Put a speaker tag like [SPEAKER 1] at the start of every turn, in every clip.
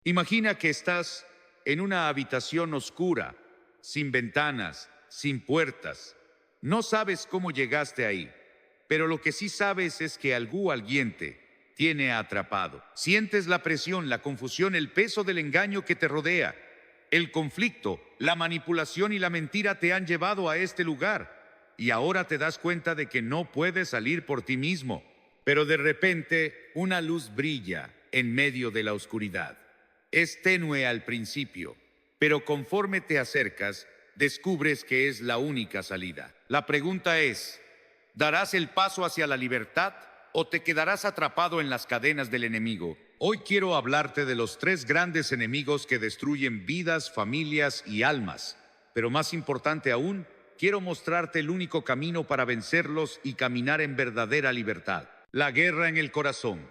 [SPEAKER 1] Imagina que estás en una habitación oscura, sin ventanas, sin puertas. No sabes cómo llegaste ahí, pero lo que sí sabes es que algo o alguien te tiene atrapado. Sientes la presión, la confusión, el peso del engaño que te rodea. El conflicto, la manipulación y la mentira te han llevado a este lugar, y ahora te das cuenta de que no puedes salir por ti mismo. Pero de repente, una luz brilla en medio de la oscuridad. Es tenue al principio, pero conforme te acercas, descubres que es la única salida. La pregunta es, ¿darás el paso hacia la libertad o te quedarás atrapado en las cadenas del enemigo? Hoy quiero hablarte de los tres grandes enemigos que destruyen vidas, familias y almas. Pero más importante aún, quiero mostrarte el único camino para vencerlos y caminar en verdadera libertad. La guerra en el corazón.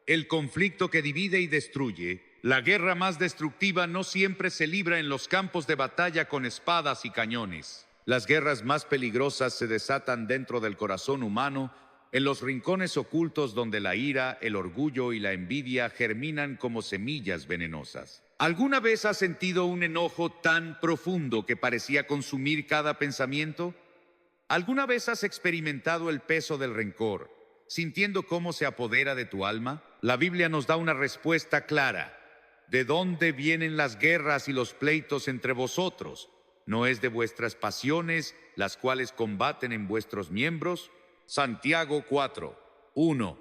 [SPEAKER 1] El conflicto que divide y destruye. La guerra más destructiva no siempre se libra en los campos de batalla con espadas y cañones. Las guerras más peligrosas se desatan dentro del corazón humano, en los rincones ocultos donde la ira, el orgullo y la envidia germinan como semillas venenosas. ¿Alguna vez has sentido un enojo tan profundo que parecía consumir cada pensamiento? ¿Alguna vez has experimentado el peso del rencor, sintiendo cómo se apodera de tu alma? La Biblia nos da una respuesta clara. ¿De dónde vienen las guerras y los pleitos entre vosotros? ¿No es de vuestras pasiones, las cuales combaten en vuestros miembros? Santiago 4:1.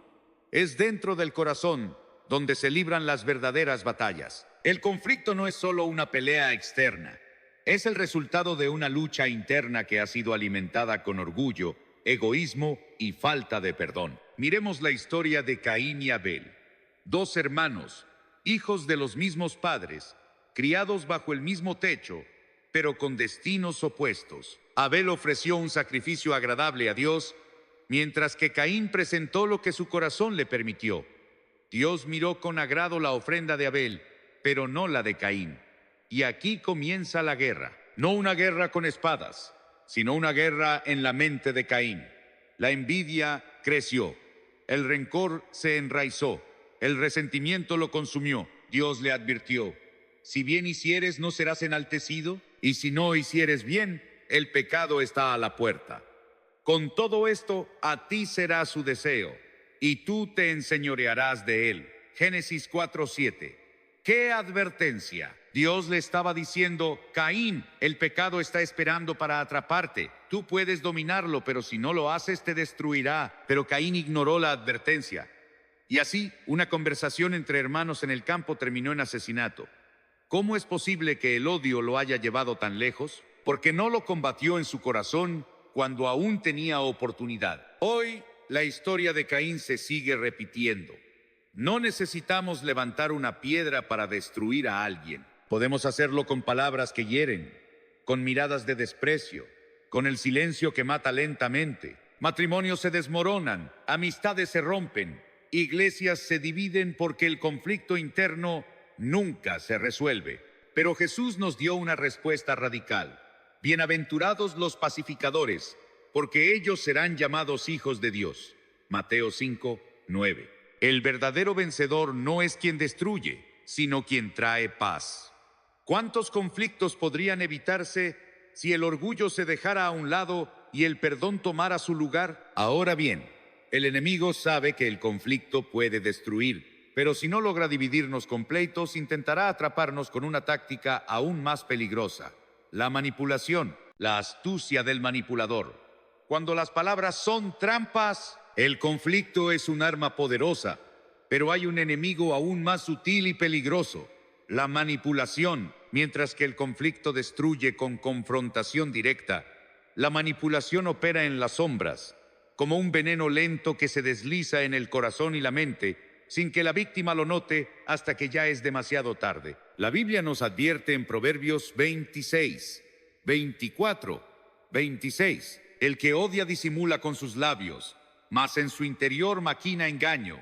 [SPEAKER 1] Es dentro del corazón donde se libran las verdaderas batallas. El conflicto no es solo una pelea externa. Es el resultado de una lucha interna que ha sido alimentada con orgullo, egoísmo y falta de perdón. Miremos la historia de Caín y Abel, dos hermanos, hijos de los mismos padres, criados bajo el mismo techo, pero con destinos opuestos. Abel ofreció un sacrificio agradable a Dios, mientras que Caín presentó lo que su corazón le permitió. Dios miró con agrado la ofrenda de Abel, pero no la de Caín. Y aquí comienza la guerra. No una guerra con espadas, sino una guerra en la mente de Caín. La envidia creció, el rencor se enraizó, el resentimiento lo consumió. Dios le advirtió: si bien hicieres, no serás enaltecido, y si no hicieres bien, el pecado está a la puerta. Con todo esto, a ti será su deseo, y tú te enseñorearás de él. Génesis 4:7. ¡Qué advertencia! Dios le estaba diciendo: Caín, el pecado está esperando para atraparte. Tú puedes dominarlo, pero si no lo haces, te destruirá. Pero Caín ignoró la advertencia. Y así, una conversación entre hermanos en el campo terminó en asesinato. ¿Cómo es posible que el odio lo haya llevado tan lejos? Porque no lo combatió en su corazón cuando aún tenía oportunidad. Hoy, la historia de Caín se sigue repitiendo. No necesitamos levantar una piedra para destruir a alguien. Podemos hacerlo con palabras que hieren, con miradas de desprecio, con el silencio que mata lentamente. Matrimonios se desmoronan, amistades se rompen, iglesias se dividen porque el conflicto interno nunca se resuelve. Pero Jesús nos dio una respuesta radical. Bienaventurados los pacificadores, porque ellos serán llamados hijos de Dios. Mateo 5:9. El verdadero vencedor no es quien destruye, sino quien trae paz. ¿Cuántos conflictos podrían evitarse si el orgullo se dejara a un lado y el perdón tomara su lugar? Ahora bien, el enemigo sabe que el conflicto puede destruir, pero si no logra dividirnos con pleitos, intentará atraparnos con una táctica aún más peligrosa: la manipulación, la astucia del manipulador. Cuando las palabras son trampas, el conflicto es un arma poderosa, pero hay un enemigo aún más sutil y peligroso: la manipulación. Mientras que el conflicto destruye con confrontación directa, la manipulación opera en las sombras, como un veneno lento que se desliza en el corazón y la mente, sin que la víctima lo note hasta que ya es demasiado tarde. La Biblia nos advierte en Proverbios 26, 24, 26. El que odia disimula con sus labios, mas en su interior maquina engaño.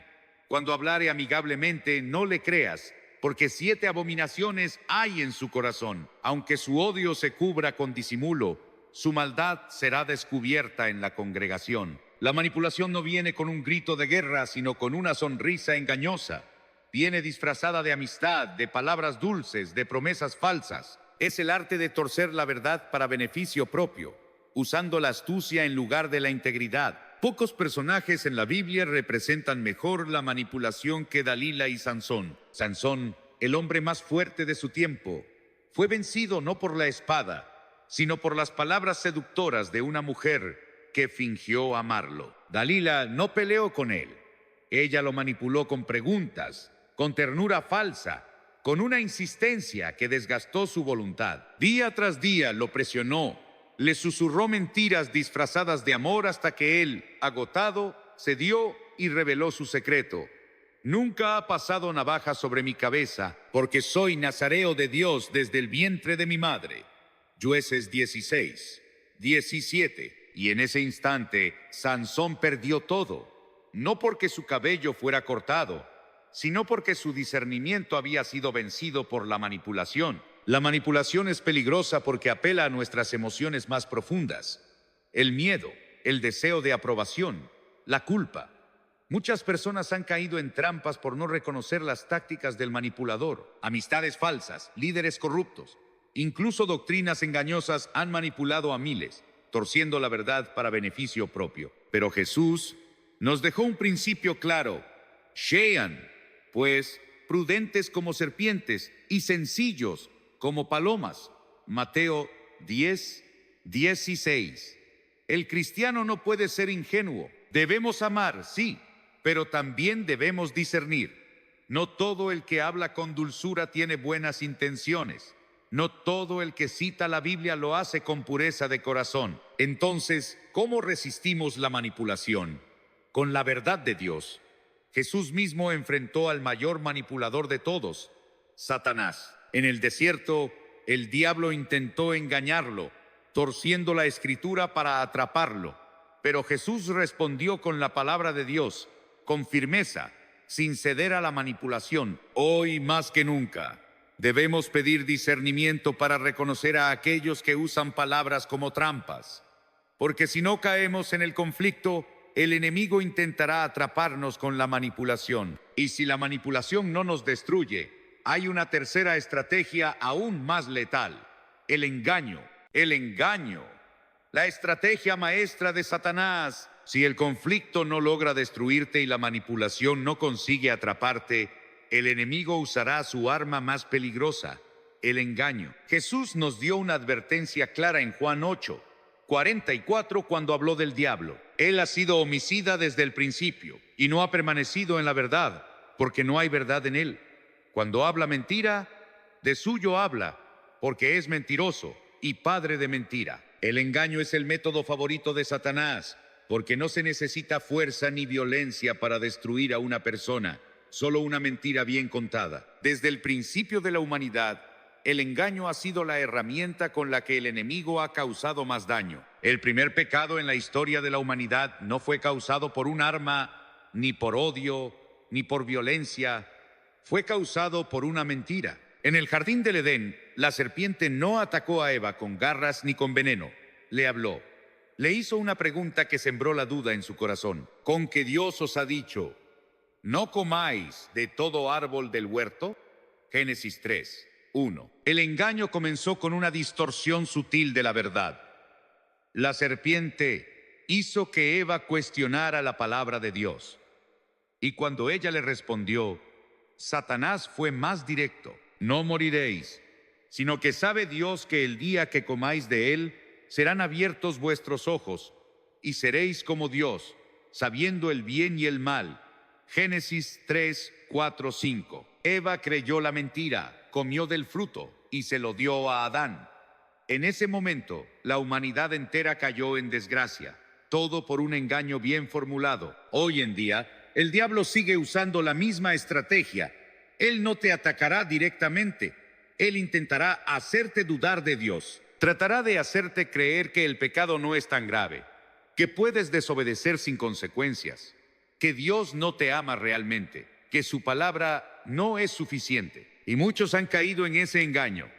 [SPEAKER 1] Cuando hablare amigablemente, no le creas, porque 7 abominaciones hay en su corazón. Aunque su odio se cubra con disimulo, su maldad será descubierta en la congregación. La manipulación no viene con un grito de guerra, sino con una sonrisa engañosa. Viene disfrazada de amistad, de palabras dulces, de promesas falsas. Es el arte de torcer la verdad para beneficio propio, usando la astucia en lugar de la integridad. Pocos personajes en la Biblia representan mejor la manipulación que Dalila y Sansón. Sansón, el hombre más fuerte de su tiempo, fue vencido no por la espada, sino por las palabras seductoras de una mujer que fingió amarlo. Dalila no peleó con él. Ella lo manipuló con preguntas, con ternura falsa, con una insistencia que desgastó su voluntad. Día tras día lo presionó, le susurró mentiras disfrazadas de amor hasta que él, agotado, cedió y reveló su secreto. Nunca ha pasado navaja sobre mi cabeza, porque soy nazareo de Dios desde el vientre de mi madre. Jueces 16, 17. Y en ese instante, Sansón perdió todo, no porque su cabello fuera cortado, sino porque su discernimiento había sido vencido por la manipulación. La manipulación es peligrosa porque apela a nuestras emociones más profundas: el miedo, el deseo de aprobación, la culpa. Muchas personas han caído en trampas por no reconocer las tácticas del manipulador. Amistades falsas, líderes corruptos, incluso doctrinas engañosas han manipulado a miles, torciendo la verdad para beneficio propio. Pero Jesús nos dejó un principio claro: sean, pues, prudentes como serpientes y sencillos como palomas. Mateo 10, 16. El cristiano no puede ser ingenuo. Debemos amar, sí, pero también debemos discernir. No todo el que habla con dulzura tiene buenas intenciones. No todo el que cita la Biblia lo hace con pureza de corazón. Entonces, ¿cómo resistimos la manipulación? Con la verdad de Dios. Jesús mismo enfrentó al mayor manipulador de todos, Satanás. En el desierto, el diablo intentó engañarlo, torciendo la escritura para atraparlo. Pero Jesús respondió con la palabra de Dios, con firmeza, sin ceder a la manipulación. Hoy más que nunca, debemos pedir discernimiento para reconocer a aquellos que usan palabras como trampas. Porque si no caemos en el conflicto, el enemigo intentará atraparnos con la manipulación. Y si la manipulación no nos destruye, hay una tercera estrategia aún más letal: el engaño. El engaño, la estrategia maestra de Satanás. Si el conflicto no logra destruirte y la manipulación no consigue atraparte, el enemigo usará su arma más peligrosa: el engaño. Jesús nos dio una advertencia clara en Juan 8, 44 cuando habló del diablo. Él ha sido homicida desde el principio y no ha permanecido en la verdad, porque no hay verdad en él. Cuando habla mentira, de suyo habla, porque es mentiroso y padre de mentira. El engaño es el método favorito de Satanás, porque no se necesita fuerza ni violencia para destruir a una persona, solo una mentira bien contada. Desde el principio de la humanidad, el engaño ha sido la herramienta con la que el enemigo ha causado más daño. El primer pecado en la historia de la humanidad no fue causado por un arma, ni por odio, ni por violencia. Fue causado por una mentira. En el jardín del Edén, la serpiente no atacó a Eva con garras ni con veneno. Le habló. Le hizo una pregunta que sembró la duda en su corazón. ¿Con que Dios os ha dicho, no comáis de todo árbol del huerto? Génesis 3, 1. El engaño comenzó con una distorsión sutil de la verdad. La serpiente hizo que Eva cuestionara la palabra de Dios. Y cuando ella le respondió, Satanás fue más directo. No moriréis, sino que sabe Dios que el día que comáis de él, serán abiertos vuestros ojos, y seréis como Dios, sabiendo el bien y el mal. Génesis 3, 4, 5. Eva creyó la mentira, comió del fruto, y se lo dio a Adán. En ese momento, la humanidad entera cayó en desgracia, todo por un engaño bien formulado. Hoy en día, el diablo sigue usando la misma estrategia. Él no te atacará directamente. Él intentará hacerte dudar de Dios. Tratará de hacerte creer que el pecado no es tan grave, que puedes desobedecer sin consecuencias, que Dios no te ama realmente, que su palabra no es suficiente. Y muchos han caído en ese engaño.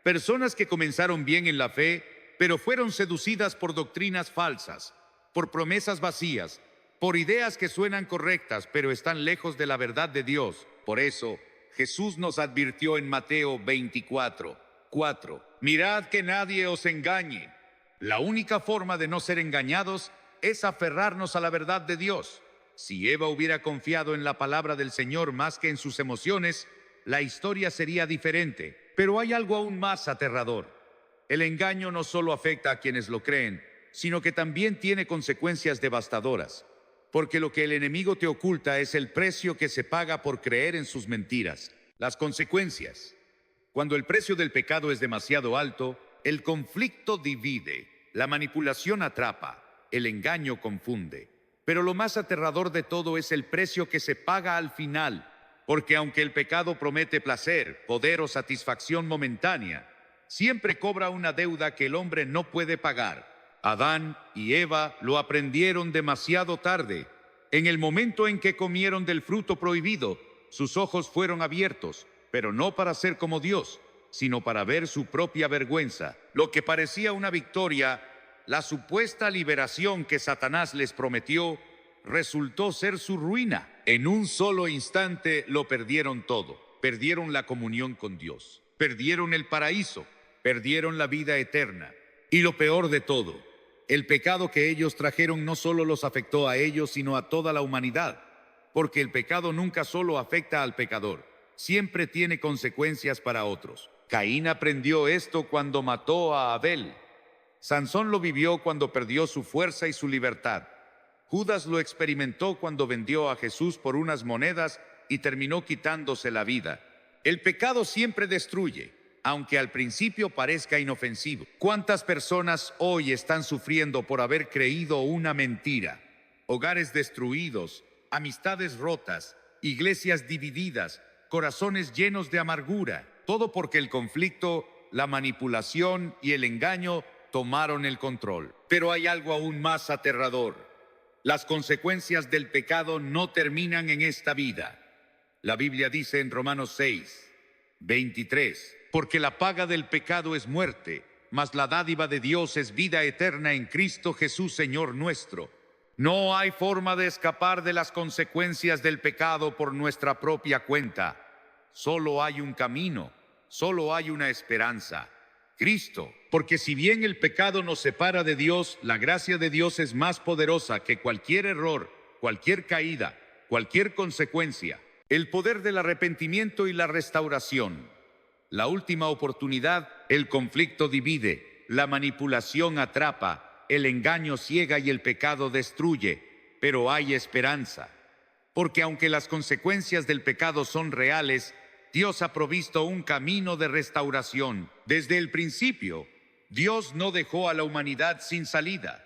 [SPEAKER 1] Personas que comenzaron bien en la fe, pero fueron seducidas por doctrinas falsas, por promesas vacías, por ideas que suenan correctas, pero están lejos de la verdad de Dios. Por eso, Jesús nos advirtió en Mateo 24:4: mirad que nadie os engañe. La única forma de no ser engañados es aferrarnos a la verdad de Dios. Si Eva hubiera confiado en la palabra del Señor más que en sus emociones, la historia sería diferente. Pero hay algo aún más aterrador. El engaño no solo afecta a quienes lo creen, sino que también tiene consecuencias devastadoras. Porque lo que el enemigo te oculta es el precio que se paga por creer en sus mentiras. Las consecuencias. Cuando el precio del pecado es demasiado alto, el conflicto divide, la manipulación atrapa, el engaño confunde. Pero lo más aterrador de todo es el precio que se paga al final, porque aunque el pecado promete placer, poder o satisfacción momentánea, siempre cobra una deuda que el hombre no puede pagar. Adán y Eva lo aprendieron demasiado tarde. En el momento en que comieron del fruto prohibido, sus ojos fueron abiertos, pero no para ser como Dios, sino para ver su propia vergüenza. Lo que parecía una victoria, la supuesta liberación que Satanás les prometió, resultó ser su ruina. En un solo instante lo perdieron todo. Perdieron la comunión con Dios, perdieron el paraíso, perdieron la vida eterna. Y lo peor de todo, el pecado que ellos trajeron no solo los afectó a ellos, sino a toda la humanidad, porque el pecado nunca solo afecta al pecador, siempre tiene consecuencias para otros. Caín aprendió esto cuando mató a Abel. Sansón lo vivió cuando perdió su fuerza y su libertad. Judas lo experimentó cuando vendió a Jesús por unas monedas y terminó quitándose la vida. El pecado siempre destruye, aunque al principio parezca inofensivo. ¿Cuántas personas hoy están sufriendo por haber creído una mentira? Hogares destruidos, amistades rotas, iglesias divididas, corazones llenos de amargura. Todo porque el conflicto, la manipulación y el engaño tomaron el control. Pero hay algo aún más aterrador. Las consecuencias del pecado no terminan en esta vida. La Biblia dice en Romanos 6:23: porque la paga del pecado es muerte, mas la dádiva de Dios es vida eterna en Cristo Jesús, Señor nuestro. No hay forma de escapar de las consecuencias del pecado por nuestra propia cuenta. Solo hay un camino, solo hay una esperanza: Cristo. Porque si bien el pecado nos separa de Dios, la gracia de Dios es más poderosa que cualquier error, cualquier caída, cualquier consecuencia. El poder del arrepentimiento y la restauración. La última oportunidad. El conflicto divide, la manipulación atrapa, el engaño ciega y el pecado destruye, pero hay esperanza. Porque aunque las consecuencias del pecado son reales, Dios ha provisto un camino de restauración. Desde el principio, Dios no dejó a la humanidad sin salida.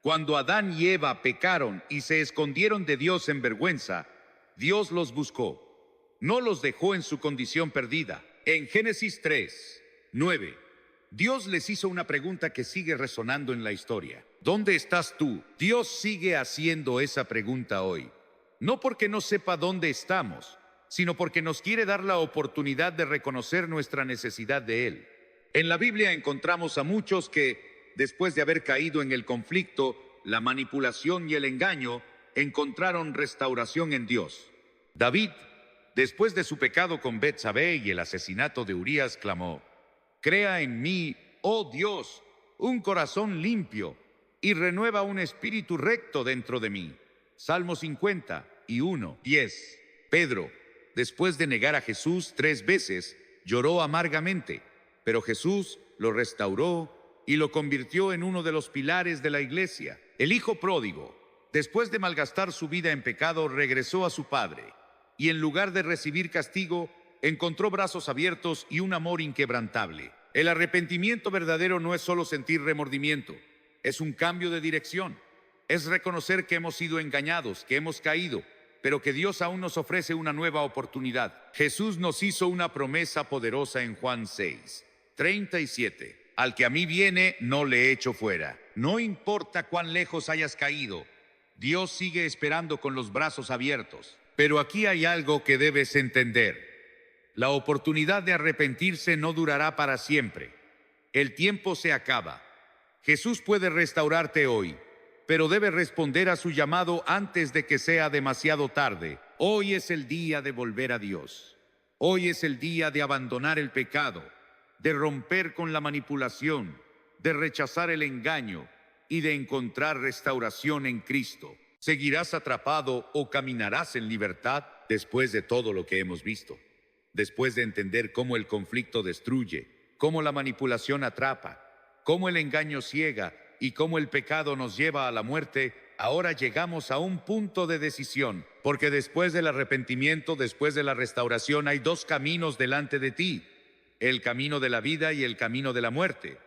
[SPEAKER 1] Cuando Adán y Eva pecaron y se escondieron de Dios en vergüenza, Dios los buscó. No los dejó en su condición perdida. En Génesis 3:9, Dios les hizo una pregunta que sigue resonando en la historia. ¿Dónde estás tú? Dios sigue haciendo esa pregunta hoy. No porque no sepa dónde estamos, sino porque nos quiere dar la oportunidad de reconocer nuestra necesidad de Él. En la Biblia encontramos a muchos que, después de haber caído en el conflicto, la manipulación y el engaño, encontraron restauración en Dios. David, después de su pecado con Betsabé y el asesinato de Urías, clamó: crea en mí, oh Dios, un corazón limpio, y renueva un espíritu recto dentro de mí. Salmo 51:10. Pedro, después de negar a Jesús 3 veces, lloró amargamente, pero Jesús lo restauró y lo convirtió en uno de los pilares de la iglesia. El hijo pródigo, después de malgastar su vida en pecado, regresó a su padre, y en lugar de recibir castigo, encontró brazos abiertos y un amor inquebrantable. El arrepentimiento verdadero no es solo sentir remordimiento, es un cambio de dirección. Es reconocer que hemos sido engañados, que hemos caído, pero que Dios aún nos ofrece una nueva oportunidad. Jesús nos hizo una promesa poderosa en Juan 6:37. Al que a mí viene, no le echo fuera. No importa cuán lejos hayas caído, Dios sigue esperando con los brazos abiertos. Pero aquí hay algo que debes entender. La oportunidad de arrepentirse no durará para siempre. El tiempo se acaba. Jesús puede restaurarte hoy, pero debe responder a su llamado antes de que sea demasiado tarde. Hoy es el día de volver a Dios. Hoy es el día de abandonar el pecado, de romper con la manipulación, de rechazar el engaño y de encontrar restauración en Cristo. ¿Seguirás atrapado o caminarás en libertad después de todo lo que hemos visto? Después de entender cómo el conflicto destruye, cómo la manipulación atrapa, cómo el engaño ciega y cómo el pecado nos lleva a la muerte, ahora llegamos a un punto de decisión, porque después del arrepentimiento, después de la restauración, hay dos caminos delante de ti: el camino de la vida y el camino de la muerte.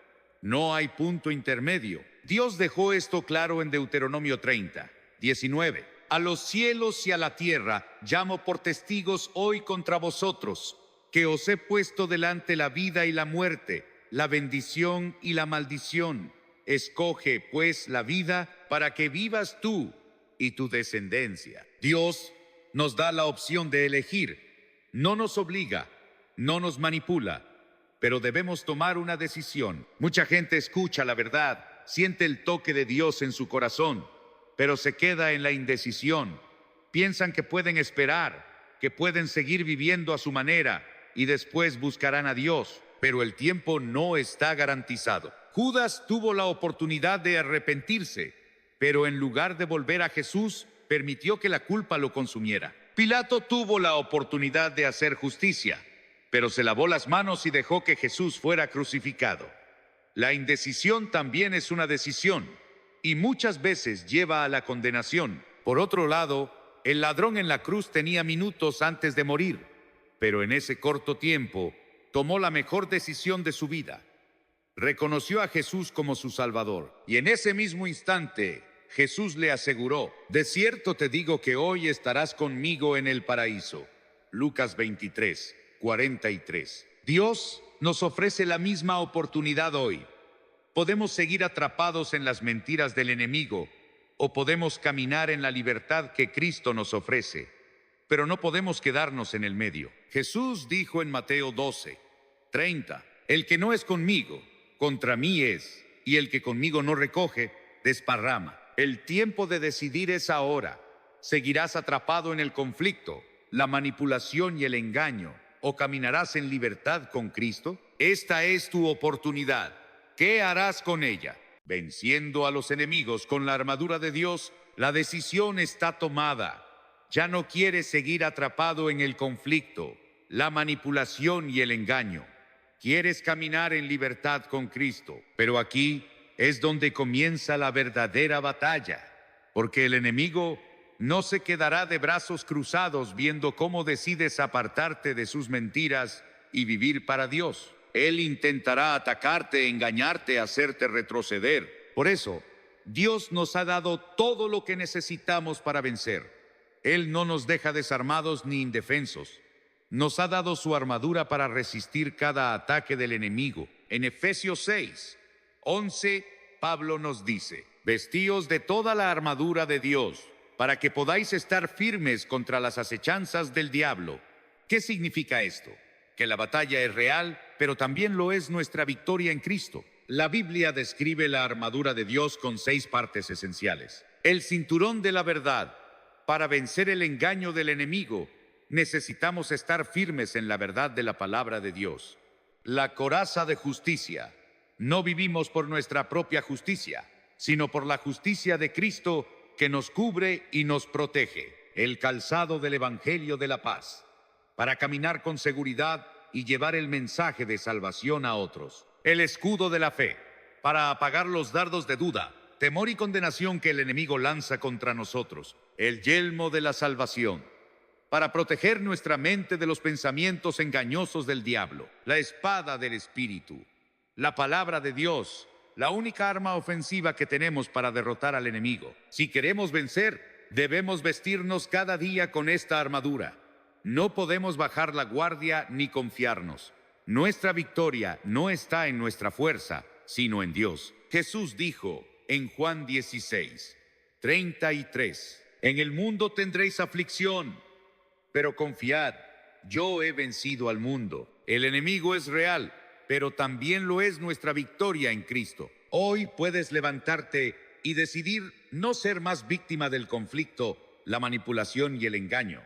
[SPEAKER 1] No hay punto intermedio. Dios dejó esto claro en Deuteronomio 30:19. A los cielos y a la tierra llamo por testigos hoy contra vosotros, que os he puesto delante la vida y la muerte, la bendición y la maldición. Escoge, pues, la vida para que vivas tú y tu descendencia. Dios nos da la opción de elegir. No nos obliga, no nos manipula, pero debemos tomar una decisión. Mucha gente escucha la verdad, siente el toque de Dios en su corazón, pero se queda en la indecisión. Piensan que pueden esperar, que pueden seguir viviendo a su manera y después buscarán a Dios, pero el tiempo no está garantizado. Judas tuvo la oportunidad de arrepentirse, pero en lugar de volver a Jesús, permitió que la culpa lo consumiera. Pilato tuvo la oportunidad de hacer justicia, pero se lavó las manos y dejó que Jesús fuera crucificado. La indecisión también es una decisión, y muchas veces lleva a la condenación. Por otro lado, el ladrón en la cruz tenía minutos antes de morir, pero en ese corto tiempo tomó la mejor decisión de su vida. Reconoció a Jesús como su Salvador, y en ese mismo instante Jesús le aseguró: de cierto te digo que hoy estarás conmigo en el paraíso. Lucas 23:43. Dios nos ofrece la misma oportunidad hoy. Podemos seguir atrapados en las mentiras del enemigo, o podemos caminar en la libertad que Cristo nos ofrece, pero no podemos quedarnos en el medio. Jesús dijo en Mateo 12:30: el que no es conmigo, contra mí es, y el que conmigo no recoge, desparrama. El tiempo de decidir es ahora. ¿Seguirás atrapado en el conflicto, la manipulación y el engaño, o caminarás en libertad con Cristo? Esta es tu oportunidad. ¿Qué harás con ella? Venciendo a los enemigos con la armadura de Dios, la decisión está tomada. Ya no quieres seguir atrapado en el conflicto, la manipulación y el engaño. Quieres caminar en libertad con Cristo, pero aquí es donde comienza la verdadera batalla, porque el enemigo no se quedará de brazos cruzados viendo cómo decides apartarte de sus mentiras y vivir para Dios. Él intentará atacarte, engañarte, hacerte retroceder. Por eso, Dios nos ha dado todo lo que necesitamos para vencer. Él no nos deja desarmados ni indefensos. Nos ha dado su armadura para resistir cada ataque del enemigo. En Efesios 6:11, Pablo nos dice: vestíos de toda la armadura de Dios, para que podáis estar firmes contra las acechanzas del diablo. ¿Qué significa esto? Que la batalla es real, pero también lo es nuestra victoria en Cristo. La Biblia describe la armadura de Dios con 6 partes esenciales. El cinturón de la verdad. Para vencer el engaño del enemigo, necesitamos estar firmes en la verdad de la palabra de Dios. La coraza de justicia. No vivimos por nuestra propia justicia, sino por la justicia de Cristo que nos cubre y nos protege. El calzado del Evangelio de la paz, para caminar con seguridad y llevar el mensaje de salvación a otros. El escudo de la fe, para apagar los dardos de duda, temor y condenación que el enemigo lanza contra nosotros. El yelmo de la salvación, para proteger nuestra mente de los pensamientos engañosos del diablo. La espada del Espíritu, la palabra de Dios, la única arma ofensiva que tenemos para derrotar al enemigo. Si queremos vencer, debemos vestirnos cada día con esta armadura. No podemos bajar la guardia ni confiarnos. Nuestra victoria no está en nuestra fuerza, sino en Dios. Jesús dijo en Juan 16:33: en el mundo tendréis aflicción, pero confiad, yo he vencido al mundo. El enemigo es real, pero también lo es nuestra victoria en Cristo. Hoy puedes levantarte y decidir no ser más víctima del conflicto, la manipulación y el engaño.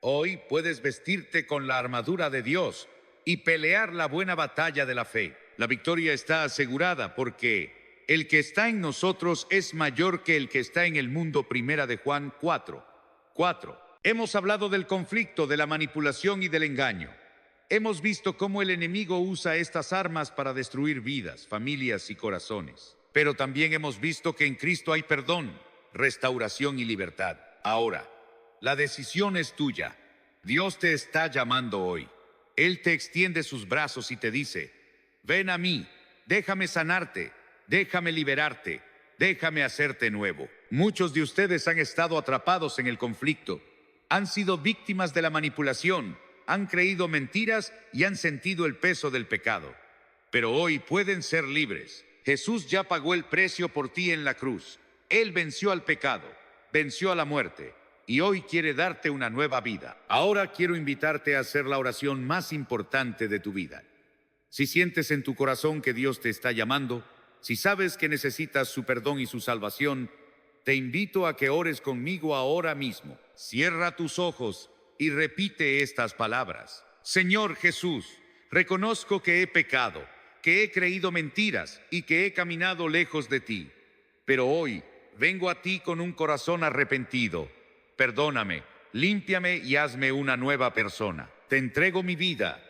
[SPEAKER 1] Hoy puedes vestirte con la armadura de Dios y pelear la buena batalla de la fe. La victoria está asegurada porque el que está en nosotros es mayor que el que está en el mundo. Primera de Juan 4:4. Hemos hablado del conflicto, de la manipulación y del engaño. Hemos visto cómo el enemigo usa estas armas para destruir vidas, familias y corazones. Pero también hemos visto que en Cristo hay perdón, restauración y libertad. Ahora, la decisión es tuya. Dios te está llamando hoy. Él te extiende sus brazos y te dice: ven a mí, déjame sanarte, déjame liberarte, déjame hacerte nuevo. Muchos de ustedes han estado atrapados en el conflicto, han sido víctimas de la manipulación, han creído mentiras y han sentido el peso del pecado. Pero hoy pueden ser libres. Jesús ya pagó el precio por ti en la cruz. Él venció al pecado, venció a la muerte, y hoy quiere darte una nueva vida. Ahora quiero invitarte a hacer la oración más importante de tu vida. Si sientes en tu corazón que Dios te está llamando, si sabes que necesitas su perdón y su salvación, te invito a que ores conmigo ahora mismo. Cierra tus ojos y repite estas palabras. Señor Jesús, reconozco que he pecado, que he creído mentiras y que he caminado lejos de ti. Pero hoy vengo a ti con un corazón arrepentido. Perdóname, límpiame y hazme una nueva persona. Te entrego mi vida,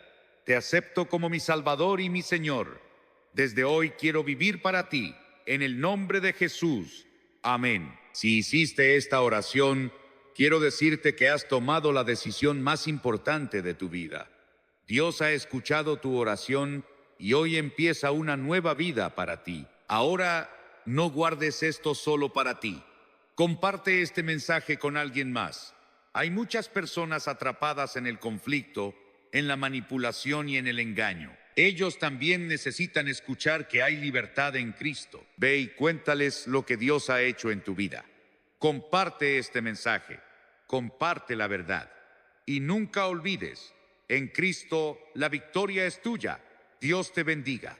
[SPEAKER 1] te acepto como mi Salvador y mi Señor. Desde hoy quiero vivir para ti, en el nombre de Jesús. Amén. Si hiciste esta oración, quiero decirte que has tomado la decisión más importante de tu vida. Dios ha escuchado tu oración y hoy empieza una nueva vida para ti. Ahora, no guardes esto solo para ti. Comparte este mensaje con alguien más. Hay muchas personas atrapadas en el conflicto, en la manipulación y en el engaño. Ellos también necesitan escuchar que hay libertad en Cristo. Ve y cuéntales lo que Dios ha hecho en tu vida. Comparte este mensaje. Comparte la verdad. Y nunca olvides, en Cristo la victoria es tuya. Dios te bendiga.